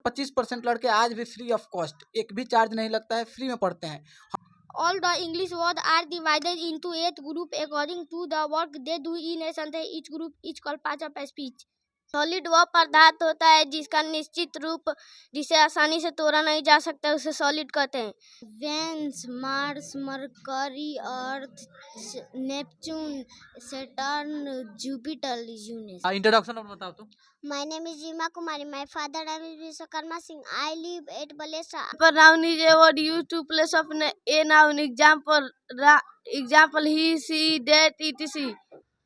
25% लड़के आज भी फ्री ऑफ कॉस्ट, एक भी चार्ज नहीं लगता है, फ्री में पढ़ते हैं। All the English words are divided into 8 groups according to the work they do in a sentence. Each group is called part of a speech. Solid वह पदार्थ होता है जिसका निश्चित रूप जिसे आसानी से तोड़ा नहीं जा सकता, उसे सॉलिड कहते हैं। Venus, Mars, Mercury, Earth, Neptune, Saturn, Jupiter, Uranus. Introduction और बताओ तो। My name is Rima Kumari. My father name is Vishwakarma Singh. I live at Balesa. Pronoun is a word used to place of a noun. Example he, she, that, etc.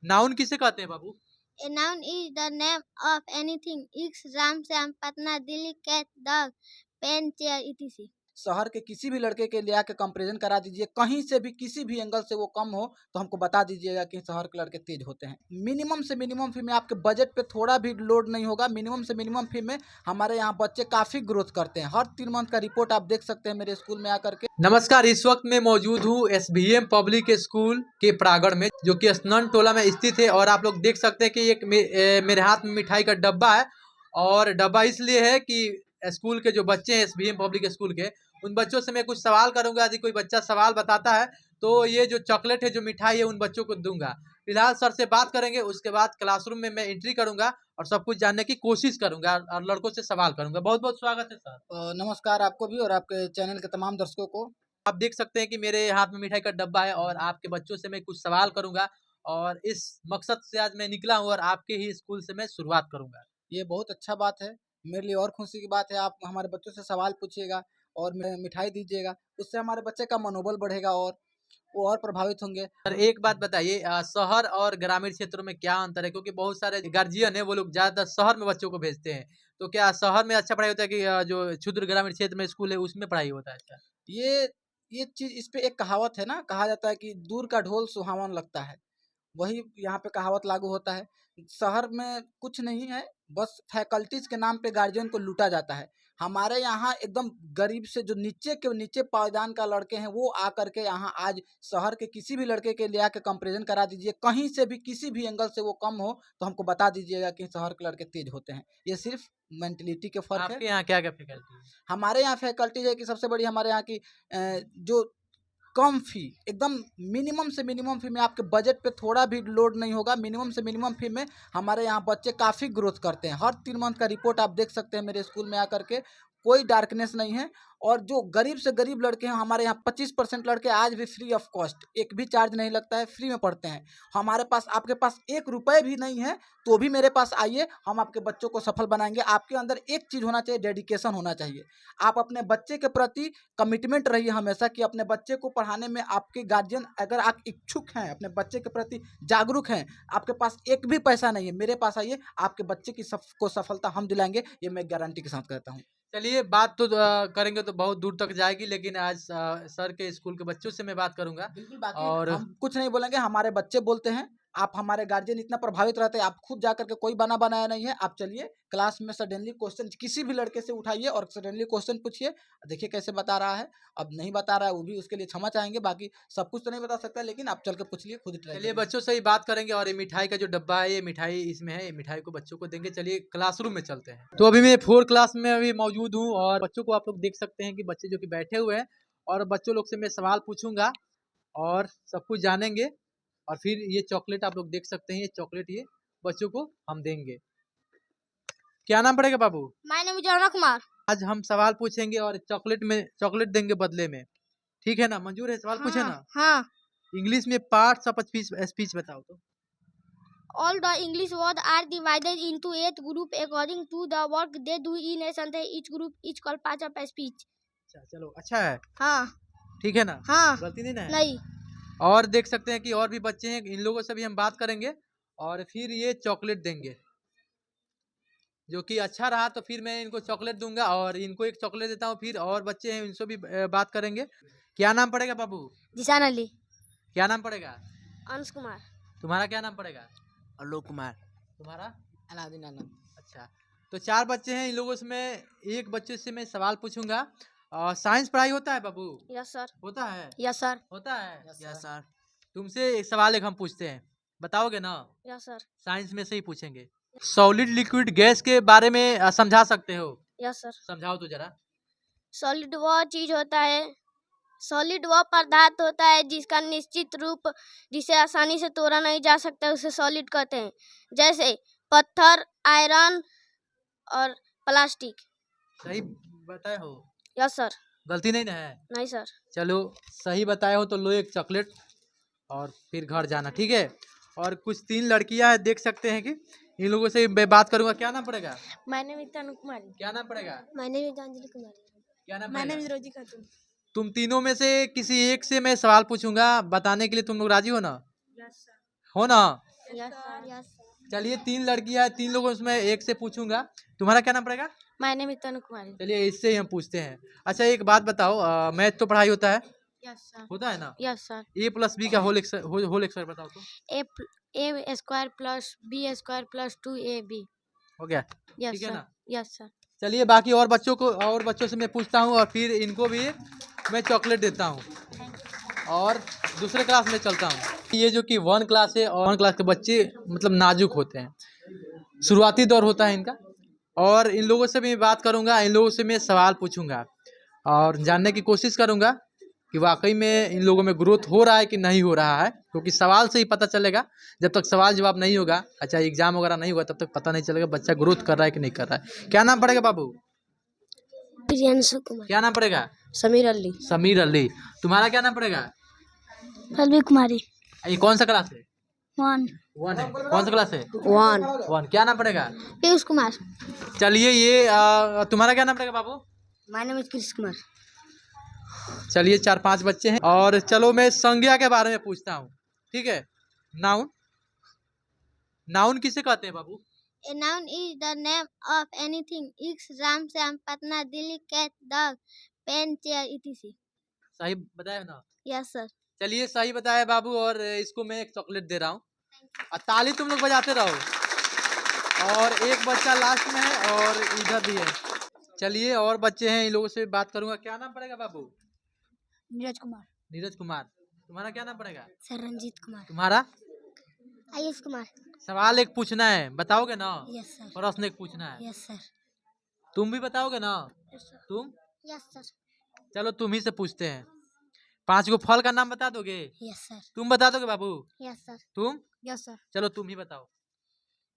Noun किसे कहते हैं बाबू? A noun is the name of anything. X, Ram, Sam, Patna, Delhi, cat, dog, pen, chair, etc. शहर के किसी भी लड़के के ले आके कंपैरिजन करा दीजिए, कहीं से भी किसी भी एंगल से वो कम हो तो हमको बता दीजिएगा कि शहर के लड़के तेज होते हैं। मिनिमम से मिनिमम फी में आपके बजट पे थोड़ा भी लोड नहीं होगा। मिनिमम से मिनिमम फी में हमारे यहाँ बच्चे काफ़ी ग्रोथ करते हैं। हर 3 मंथ का रिपोर्ट आप देख सकते हैं मेरे स्कूल में आकर के। नमस्कार, इस वक्त मैं मौजूद हूँ SBM पब्लिक स्कूल के प्रांगण में, जो कि स्नन टोला में स्थित है। और आप लोग देख सकते हैं कि एक मेरे हाथ में मिठाई का डब्बा है। और डब्बा इसलिए है कि स्कूल के जो बच्चे हैं SBM पब्लिक स्कूल के, उन बच्चों से मैं कुछ सवाल करूंगा। यदि कोई बच्चा सवाल बताता है तो ये जो चॉकलेट है, जो मिठाई है, उन बच्चों को दूंगा। फिलहाल सर से बात करेंगे, उसके बाद क्लासरूम में मैं एंट्री करूंगा और सब कुछ जानने की कोशिश करूंगा और लड़कों से सवाल करूंगा। बहुत बहुत स्वागत है सर। नमस्कार आपको भी और आपके चैनल के तमाम दर्शकों को। आप देख सकते हैं कि मेरे हाथ में मिठाई का डब्बा है और आपके बच्चों से मैं कुछ सवाल करूंगा। और इस मकसद से आज मैं निकला हूँ और आपके ही स्कूल से मैं शुरुआत करूंगा। ये बहुत अच्छा बात है, मेरे लिए और खुशी की बात है। आप हमारे बच्चों से सवाल पूछिएगा और मिठाई दीजिएगा, उससे हमारे बच्चे का मनोबल बढ़ेगा और वो और प्रभावित होंगे। सर एक बात बताइए, शहर और ग्रामीण क्षेत्रों में क्या अंतर है? क्योंकि बहुत सारे गार्जियन है, वो लोग ज्यादातर शहर में बच्चों को भेजते हैं। तो क्या शहर में अच्छा पढ़ाई होता है कि जो क्षुद्र ग्रामीण क्षेत्र में स्कूल है उसमें पढ़ाई होता है? अच्छा, ये चीज, इस पे एक कहावत है ना, कहा जाता है कि दूर का ढोल सुहावन लगता है, वही यहाँ पे कहावत लागू होता है। शहर में कुछ नहीं है, बस फैकल्टीज के नाम पे गार्जियन को लूटा जाता है। हमारे यहाँ एकदम गरीब से जो नीचे के नीचे पायदान का लड़के हैं, वो आकर के यहाँ आज शहर के किसी भी लड़के के ले आके कंपैरिजन करा दीजिए, कहीं से भी किसी भी एंगल से वो कम हो तो हमको बता दीजिएगा कि शहर के लड़के तेज होते हैं। ये सिर्फ मेंटलिटी के फर्क है। आपके यहाँ क्या क्या फैकल्टी है? हमारे यहाँ फैकल्टीज है कि सबसे बड़ी हमारे यहाँ की जो कम फी, एकदम मिनिमम से मिनिमम फी में आपके बजट पे थोड़ा भी लोड नहीं होगा। मिनिमम से मिनिमम फी में हमारे यहाँ बच्चे काफ़ी ग्रोथ करते हैं। हर 3 मंथ का रिपोर्ट आप देख सकते हैं मेरे स्कूल में आकर के। कोई डार्कनेस नहीं है। और जो गरीब से गरीब लड़के हैं, हमारे यहाँ 25% लड़के आज भी फ्री ऑफ कॉस्ट, एक भी चार्ज नहीं लगता है, फ्री में पढ़ते हैं। हमारे पास, आपके पास 1 रुपये भी नहीं है तो भी मेरे पास आइए, हम आपके बच्चों को सफल बनाएंगे। आपके अंदर एक चीज़ होना चाहिए, डेडिकेशन होना चाहिए। आप अपने बच्चे के प्रति कमिटमेंट रहिए हमेशा कि अपने बच्चे को पढ़ाने में आपके गार्जियन, अगर आप इच्छुक हैं, अपने बच्चे के प्रति जागरूक हैं, आपके पास एक भी पैसा नहीं है, मेरे पास आइए, आपके बच्चे की को सफलता हम दिलाएंगे, ये मैं गारंटी के साथ कहता हूँ। चलिए, बात तो करेंगे तो बहुत दूर तक जाएगी, लेकिन आज सर के स्कूल के बच्चों से मैं बात करूंगा। बिल्कुल, बाकी और हम कुछ नहीं बोलेंगे, हमारे बच्चे बोलते हैं। आप, हमारे गार्जियन इतना प्रभावित रहते हैं, आप खुद जाकर के कोई बना बनाया नहीं है। आप चलिए क्लास में सडनली क्वेश्चन किसी भी लड़के से उठाइए और सडनली क्वेश्चन पूछिए, देखिए कैसे बता रहा है। अब नहीं बता रहा है वो भी, उसके लिए क्षमा चाहेंगे। बाकी सब कुछ तो नहीं बता सकता, लेकिन आप चल के पूछ लिए, खुद ट्राई चलिए करिए। बच्चों से ही बात करेंगे। और ये मिठाई का जो डब्बा है, ये मिठाई इसमें है, ये मिठाई को बच्चों को देंगे। चलिए क्लासरूम में चलते हैं। तो अभी मैं 4 क्लास में अभी मौजूद हूँ और बच्चों को आप लोग देख सकते हैं कि बच्चे जो कि बैठे हुए हैं, और बच्चों लोग से मैं सवाल पूछूंगा और सब कुछ जानेंगे। और फिर ये चॉकलेट आप लोग देख सकते हैं, ये चॉकलेट ये बच्चों को हम देंगे। क्या नाम पड़ेगा बाबू? My name is Aruna Kumar. आज हम सवाल पूछेंगे और चॉकलेट देंगे बदले में। ठीक है ना? मंजूर है? सवाल पूछे ना? हाँ। इंग्लिश में पार्ट्स ऑफ स्पीच बताओ तो। All the English words are divided into 8 groups according to the work they do in a sentence. Each group is called part of a speech. अच्छा, चलो अच्छा है। हाँ। ठीक है ना? हाँ। गलती नहीं ना है? नहीं। और देख सकते हैं कि और भी बच्चे हैं, इन लोगों से भी हम बात करेंगे और फिर ये चॉकलेट देंगे। जो कि अच्छा रहा तो फिर मैं इनको चॉकलेट दूंगा और इनको एक चॉकलेट देता हूँ। फिर और बच्चे हैं, इनसे भी बात करेंगे। क्या नाम पड़ेगा बाबू? जिशान अली। क्या नाम पड़ेगा? अंश कुमार। तुम्हारा क्या नाम पड़ेगा? आलोक कुमार। तुम्हारा? अलाउद्दीन आलम। अच्छा, तो 4 बच्चे हैं, इन लोगों से मैं एक बच्चे से मैं सवाल पूछूंगा। साइंस पढ़ाई होता है बाबू? Yes sir. होता है? Yes sir. होता है? Yes sir. तुमसे एक सवाल हम पूछते हैं, बताओगे ना? Yes sir. साइंस में से ही पूछेंगे। सॉलिड लिक्विड गैस के बारे में समझा सकते हो? Yes sir. समझाओ तो जरा। सॉलिड वह चीज होता है, सॉलिड वह पदार्थ होता है जिसका निश्चित रूप जिसे आसानी से तोड़ा नहीं जा सकता, उसे सॉलिड कहते हैं। जैसे पत्थर, आयरन और प्लास्टिक। सही बताए हो? Yes sir. गलती नहीं ना है? नहीं सर। चलो सही बताए हो तो लो एक चॉकलेट और फिर घर जाना, ठीक है। और कुछ 3 लड़कियां हैं, देख सकते हैं कि इन लोगों से मैं बात करूंगा। क्या नाम पड़ेगा? माय नेम इज तनु कुमारी। क्या नाम पड़ेगा? माय नेम इज अंजलि कुमारी। क्या नाम माय नेम पड़ेगा? इज रोजी खातून। तुम तीनों में से किसी एक से मैं सवाल पूछूंगा, बताने के लिए तुम लोग राजी हो ना? Yes sir. हो ना? Yes sir. Yes sir. चलिए 3 लड़कियां हैं, 3 लोगों में एक से पूछूंगा। तुम्हारा क्या नाम पड़ेगा? माय नेम इज तनु कुमारी। चलिए इससे ही हम पूछते हैं। अच्छा एक बात बताओ, मैथ तो पढ़ाई होता है? Yes sir. होता है ना? Yes sir. a+b का होल एक्सर बताओ तो। A square plus b square plus 2ab। हो गया? यस ठीक है सर। ना? Yes sir. चलिए बाकी और बच्चों से मैं पूछता हूँ और फिर इनको भी मैं चॉकलेट देता हूँ और दूसरे क्लास में चलता हूँ। ये जो कि 1 क्लास है और 1 क्लास के बच्चे मतलब नाजुक होते हैं, शुरुआती दौर होता है इनका। और इन लोगों से भी बात करूँगा, इन लोगों से मैं सवाल पूछूंगा और जानने की कोशिश करूँगा कि वाकई में इन लोगों में ग्रोथ हो रहा है कि नहीं हो रहा है, क्योंकि सवाल से ही पता चलेगा। जब तक सवाल जवाब नहीं होगा, अच्छा एग्जाम वगैरह नहीं होगा, तब तक पता नहीं चलेगा बच्चा ग्रोथ कर रहा है कि नहीं कर रहा है। क्या नाम पड़ेगा बाबू? प्रियांशु कुमार। क्या नाम पड़ेगा? समीर अली। समीर अली। तुम्हारा क्या नाम पड़ेगा? पल्लवी कुमारी। ये कौन सा क्लास है? 1 है। कौन सा क्लास है? 1। क्या नाम पड़ेगा? पीयूष कुमार। चलिए ये तुम्हारा क्या नाम पड़ेगा बाबू? My name is Krishna Kumar. चलिए 4-5 बच्चे हैं और चलो मैं संज्ञा के बारे में पूछता हूँ, ठीक है। नाउन, नाउन किसे कहते हैं बाबू? A noun is the name of anything. X, Ram, Sam, Patna, Dilly, cat, dog, pen, chair, etc. सही बताया ना? Yes sir. चलिए सही बताया बाबू और इसको मैं एक चॉकलेट दे रहा हूँ और ताली तुम लोग बजाते रहो। और एक बच्चा लास्ट में है और इधर भी है। चलिए और बच्चे हैं, इन लोगों से बात करूंगा। क्या नाम पड़ेगा बाबू? नीरज कुमार। नीरज कुमार। तुम्हारा क्या नाम पड़ेगा? सर रंजीत कुमार। तुम्हारा? आयुष कुमार। सवाल एक पूछना है, बताओगे ना? Yes sir. प्रश्न एक पूछना है। Yes sir. तुम भी बताओगे ना? Yes sir. तुम? Yes sir. चलो तुम ही से पूछते हैं। 5 गो फल का नाम बता दोगे? Yes sir. तुम बता दोगे बाबू? Yes sir. तुम? Yes sir. चलो तुम ही बताओ।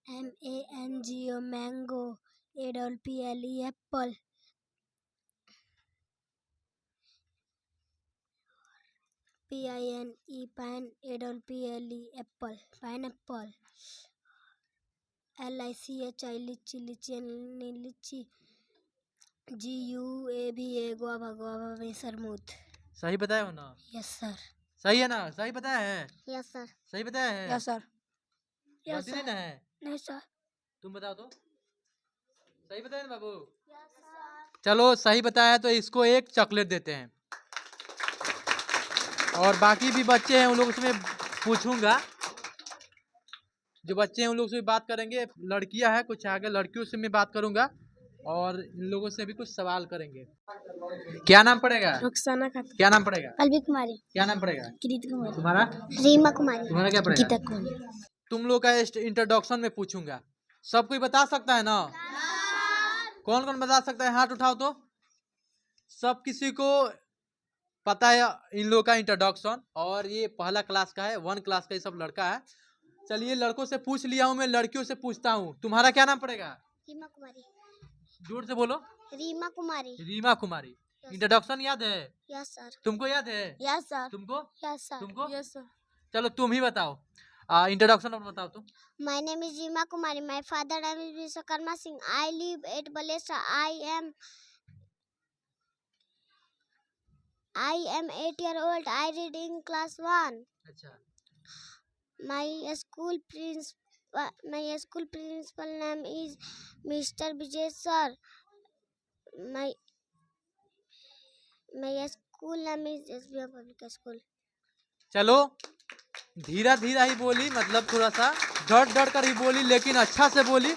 mango, mango, apple, apple, pine, pine, apple, apple, pineapple, lichi, lychee, लीची, गुआवा, गुआवा में सरमूद। सही बताया हो ना? Yes sir. सही है ना? सही बताया है? Yes sir. सही बताया है? Yes sir. गलती नहीं ना है? नहीं सर। तुम बताओ तो। सही बताया ना बाबू? चलो सही बताया तो इसको एक चॉकलेट देते हैं और बाकी भी बच्चे हैं उन लोगों से मैं पूछूंगा। जो बच्चे हैं उन लोगों से भी बात करेंगे। लड़कियां हैं कुछ आगे, लड़कियों से मैं बात करूंगा और इन लोगों से भी कुछ सवाल करेंगे। क्या नाम पड़ेगा? रुखसाना खातून। क्या नाम पड़ेगा? पल्लवी कुमारी। क्या नाम पड़ेगा? कृति कुमारी। तुम्हारा? रीमा कुमारी। तुम्हारा क्या पड़ेगा? गीता कुमारी। तुम लोग का इंट्रोडक्शन में पूछूंगा, सब कोई बता सकता है ना? कौन कौन बता सकता है? हाथ उठाओ तो। सब किसी को पता है इन लोगों का इंट्रोडक्शन। और ये पहला क्लास का है, 1 क्लास का ये सब लड़का है। चलिए लड़कों से पूछ लिया हूँ, मैं लड़कियों से पूछता हूँ। तुम्हारा क्या नाम पड़ेगा? रीमा कुमारी। जोर से बोलो। रीमा कुमारी। रीमा कुमारी। इंट्रोडक्शन याद है? Yes sir. तुमको याद है? Yes sir. तुमको? Yes sir. तुमको? Yes sir. चलो तुम ही बताओ, इंट्रोडक्शन और बताओ तुम। My name is Rima Kumari. My father name is Vishwakarma Singh. I live at Balesra. I am 8 years old. I read in class 1. अच्छा। My school principal name is Mr. Vijay sir. My school name is SBM Public School. चलो धीरा धीरा ही बोली, मतलब थोड़ा सा डर कर ही बोली, लेकिन अच्छा से बोली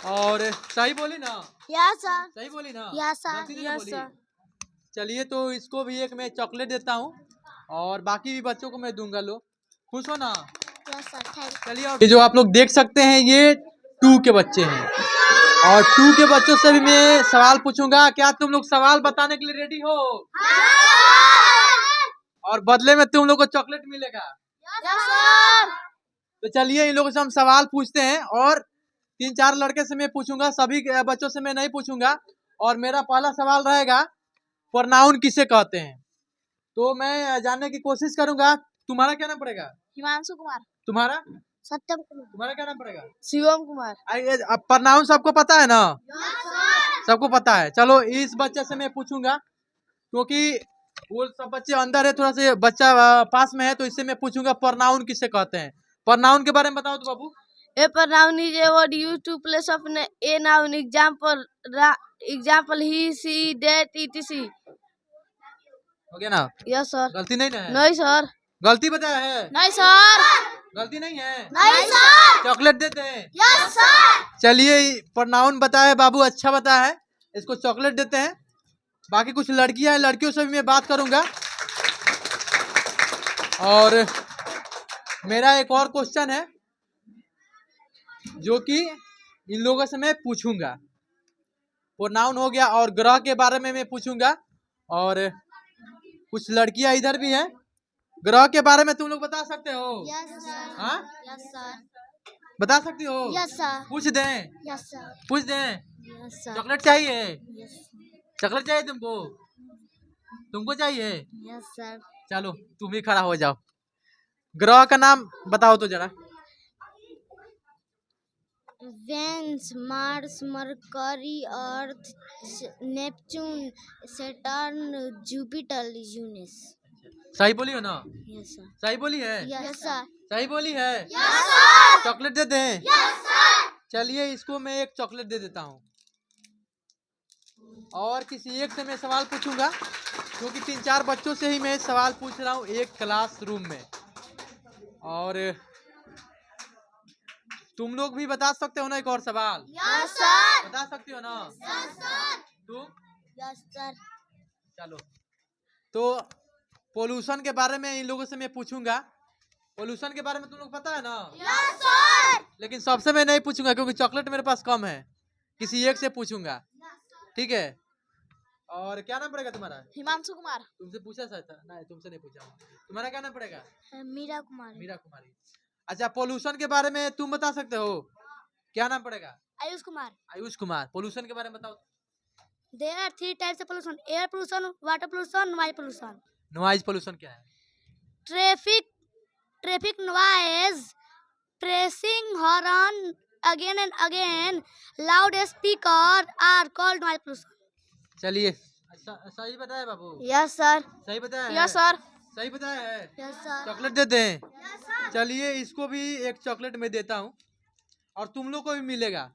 और सही बोली ना? Yes sir. सही बोली ना? Yes sir. गलती नहीं Yes बोली? sir. चलिए तो इसको भी एक मैं चॉकलेट देता हूँ और बाकी भी बच्चों को मैं दूंगा। लो खुश हो ना? Yes sir. Thank you. चलिए ये जो आप लोग देख सकते हैं ये 2 के बच्चे हैं। और 2 के बच्चों से भी मैं सवाल पूछूंगा। क्या तुम लोग सवाल बताने के लिए रेडी हो? और बदले में तुम लोग को चॉकलेट मिलेगा। तो चलिए इन लोगों से हम सवाल पूछते हैं और 3-4 लड़के से मैं पूछूंगा, सभी बच्चों से मैं नहीं पूछूंगा। और मेरा पहला सवाल रहेगा, प्रोनाउन किसे कहते हैं? तो मैं जानने की कोशिश करूंगा। तुम्हारा क्या नाम पड़ेगा? हिमांशु कुमार। तुम्हारा सत्यम कुमार। तुम्हारा क्या नाम पड़ेगा? शिवम कुमार। अब प्रोनाउन सबको पता है ना? सबको पता है। चलो इस बच्चे से मैं पूछूंगा, क्योंकि वो सब बच्चे अंदर है, थोड़ा सा बच्चा पास में है, तो इससे मैं पूछूंगा प्रोनाउन किसे कहते हैं। प्रोनाउन के बारे में बताओ तो बाबू। A pronoun is a word used to place of a noun. Example he, she, that, etc. हो गया ना? Yes sir. गलती नहीं ना है? नहीं सर। गलती बताया है? नहीं सर। गलती नहीं है? नहीं सर। चॉकलेट देते हैं? Yes sir. चलिए प्रोनाउन बताया बाबू, अच्छा बताया है, इसको चॉकलेट देते हैं। बाकी कुछ लड़कियां हैं, लड़कियों से भी मैं बात करूंगा। और मेरा एक और क्वेश्चन है जो कि इन लोगों से मैं पूछूंगा। प्रोनाउन हो गया और ग्रह के बारे में मैं पूछूंगा। और कुछ लड़कियां इधर भी हैं, ग्रह के बारे में तुम लोग बता सकते हो? Yes sir. हाँ, यस सर। बता सकती हो? Yes sir. पूछ दें? Yes sir. पूछ दें? Yes sir. चॉकलेट चाहिए? यस चॉकलेट चाहिए तुमको? तुमको चाहिए? Yes sir. चलो तुम ही खड़ा हो जाओ। ग्रह का नाम बताओ तो जरा। Veins, Mars, Mercury, Earth, Neptune, Saturn, Jupiter, Uranus. सही बोली हो ना? Yes sir. सही बोली है? Yes sir. सही बोली है? Yes sir. चॉकलेट दे दें? Yes sir. चलिए इसको मैं एक चॉकलेट दे देता हूँ। और किसी एक से मैं सवाल पूछूंगा, क्योंकि 3-4 बच्चों से ही मैं सवाल पूछ रहा हूँ एक क्लासरूम में। और तुम लोग भी बता सकते हो ना एक और सवाल? Yes sir. बता सकती हो ना? Yes sir. तुम? Yes sir. चलो तो पोल्यूशन के बारे में इन लोगों से मैं पूछूंगा। पोल्यूशन के बारे में तुम लोग पता है ना? Yes sir. लेकिन सबसे मैं नहीं पूछूंगा, क्योंकि चॉकलेट मेरे पास कम है। किसी एक से पूछूंगा, ठीक है? और क्या नाम पड़ेगा तुम्हारा? हिमांशु कुमार। तुमसे पूछा था? नहीं, तुमसे नहीं पूछा। तुम्हारा क्या नाम पड़ेगा? मीरा कुमार। मीरा कुमारी। अच्छा, पोल्यूशन के बारे में तुम बता सकते हो? क्या नाम पड़ेगा? आयुष कुमार। आयुष कुमार। पोल्यूशन के बारे में बताओ। There are 3 types of pollution: air pollution, water pollution, noise pollution. Noise pollution क्या है? Traffic noise, pressing horn again and again, loud speaker are called noise pollution. चलिए सही बताया बाबू? Yes sir. सही बताया है? Yes sir. सही बताया है? Yes sir. चॉकलेट देते हैं? Yes sir. चलिए इसको भी एक चॉकलेट में देता हूँ, और तुम लोग को भी मिलेगा।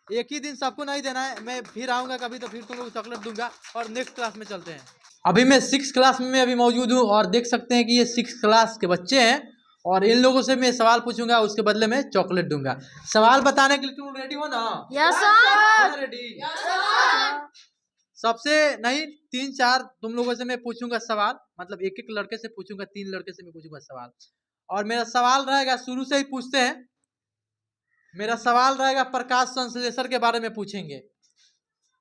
एक ही दिन सबको नहीं देना है, मैं फिर आऊंगा कभी तो फिर तुम लोग को चॉकलेट दूंगा। और नेक्स्ट क्लास में चलते हैं। अभी मैं 6 क्लास में अभी मौजूद हूँ, और देख सकते हैं कि ये 6 क्लास के बच्चे हैं। और इन लोगों से मैं सवाल पूछूंगा, उसके बदले में चॉकलेट दूंगा। सवाल बताने के लिए तुम रेडी हो ना? Yes sir. रेडी? सबसे नहीं 3-4 तुम लोगों से मैं पूछूंगा सवाल, मतलब एक एक लड़के से पूछूंगा, 3 लड़के से मैं पूछूंगा सवाल। और मेरा सवाल रहेगा, शुरू से ही पूछते हैं, मेरा सवाल रहेगा प्रकाश संश्लेषण के बारे में पूछेंगे।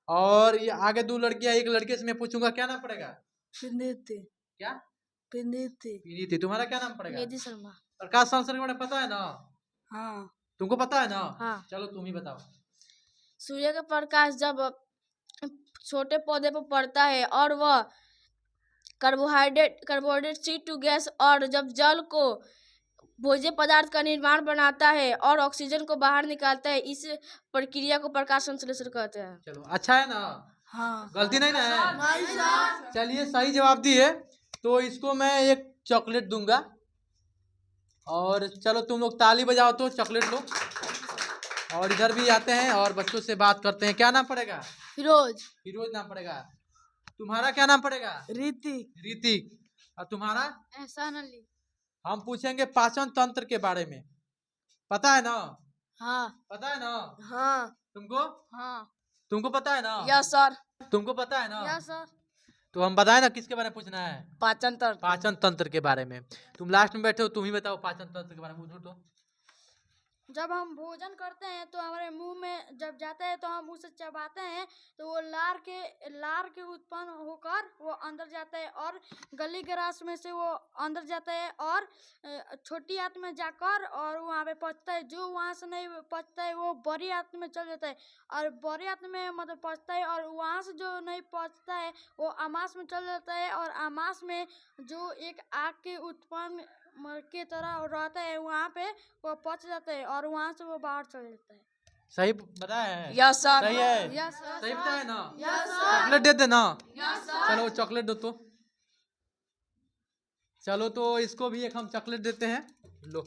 और ये आगे 2 लड़कियां, एक लड़के से मैं पूछूंगा। क्या नाम पड़ेगा? Piniti. क्या? Piniti. विनीति। तुम्हारा क्या नाम पड़ेगा? निधि शर्मा। प्रकाश संश्लेषण के बारे में पता है ना? हाँ। तुमको पता है ना? हाँ। चलो तुम ही बताओ। सूर्य का प्रकाश जब छोटे पौधे पर पड़ता है और वह कार्बोहाइड्रेट C2 गैस और जब जल को भोज्य पदार्थ का निर्माण बनाता है और ऑक्सीजन को बाहर निकालता है, इस प्रक्रिया को प्रकाश संश्लेषण कहते हैं। चलो अच्छा है ना? हाँ। गलती नहीं ना है? चलिए सही जवाब दिए, तो इसको मैं एक चॉकलेट दूंगा। और चलो तुम लोग ताली बजाओ तो चॉकलेट लो। और इधर भी आते हैं और बच्चों से बात करते हैं। क्या नाम पड़ेगा? फिरोज। फिरोज नाम पड़ेगा। तुम्हारा क्या नाम पड़ेगा? रीति। रीति। और तुम्हारा? एहसान अली। हम पूछेंगे पाचन तंत्र के बारे में। पता है ना? हाँ। पता है ना? हाँ। तुमको? हाँ। तुमको पता है ना? Yes sir. तुमको पता है ना? Yes sir. तो हम बताए ना किसके बारे में पूछना है? पाचन तंत्र। पाचन तंत्र के बारे में। तुम लास्ट में बैठे हो, तुम ही बताओ पाचन तंत्र के बारे में। उठो तो। जब हम भोजन करते हैं तो हमारे मुंह में जब जाता है तो हम उसे चबाते हैं तो वो लार के उत्पन्न होकर वो अंदर जाता है और गली ग्रास में से वो अंदर जाता है और छोटी आंत में जाकर और वहाँ पे पचता है। जो वहाँ से नहीं पचता है वो बड़ी आंत में चल जाता है और बड़ी आंत में मतलब पचता है और वहाँ से जो नहीं पचता है वो आमाश में चल जाता है और आमाश में जो एक आग के उत्पन्न के तरह रहता है वहाँ पे वो पच जाता है और वहाँ से वो बाहर चल जाता है। सही बताया है? Yes sir. सही है? Yes sir. सही बताया ना? Yes sir. चॉकलेट देते ना? Yes sir. चलो चॉकलेट दो तो। चलो तो इसको भी एक हम चॉकलेट देते हैं, लो।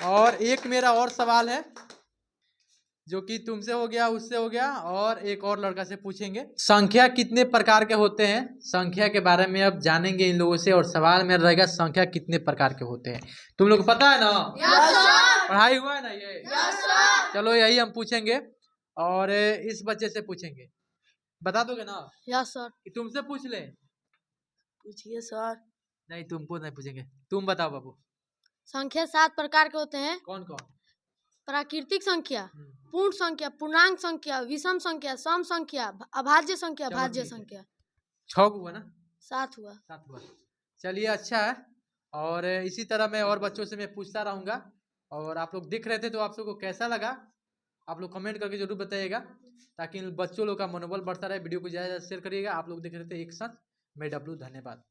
और एक मेरा और सवाल है जो कि तुमसे हो गया, उससे हो गया, और एक और लड़का से पूछेंगे। संख्या कितने प्रकार के होते हैं? संख्या के बारे में अब जानेंगे इन लोगों से, और सवाल मेरा रहेगा संख्या कितने प्रकार के होते हैं। तुम लोग को पता है ना? Yes sir. पढ़ाई हुआ है ना ये? Yes sir. चलो यही हम पूछेंगे और इस बच्चे से पूछेंगे। बता दोगे ना? Yes sir. कि तुमसे पूछ ले? पूछिए सर। नहीं, तुमको नहीं पूछेंगे, तुम बताओ बाबू। संख्या 7 प्रकार के होते हैं। कौन कौन? प्राकृतिक संख्या, पूर्ण संख्या, पूर्णांक संख्या, विषम संख्या, सम संख्या, अभाज्य संख्या, चलो भाज्य ठीक है। संख्या। 6 हुआ ना? 7 हुआ। 7 हुआ। चलिए अच्छा है। और इसी तरह मैं और बच्चों से मैं पूछता रहूँगा। और आप लोग दिख रहे थे तो आप लोगों को कैसा लगा आप लोग कमेंट करके जरूर बताइएगा, ताकि बच्चों लोग का मनोबल बढ़ता रहे। वीडियो को ज़्यादा से ज़्यादा शेयर करिएगा। आप लोग देख रहे थे एक साथ। मैं डब्लू, धन्यवाद।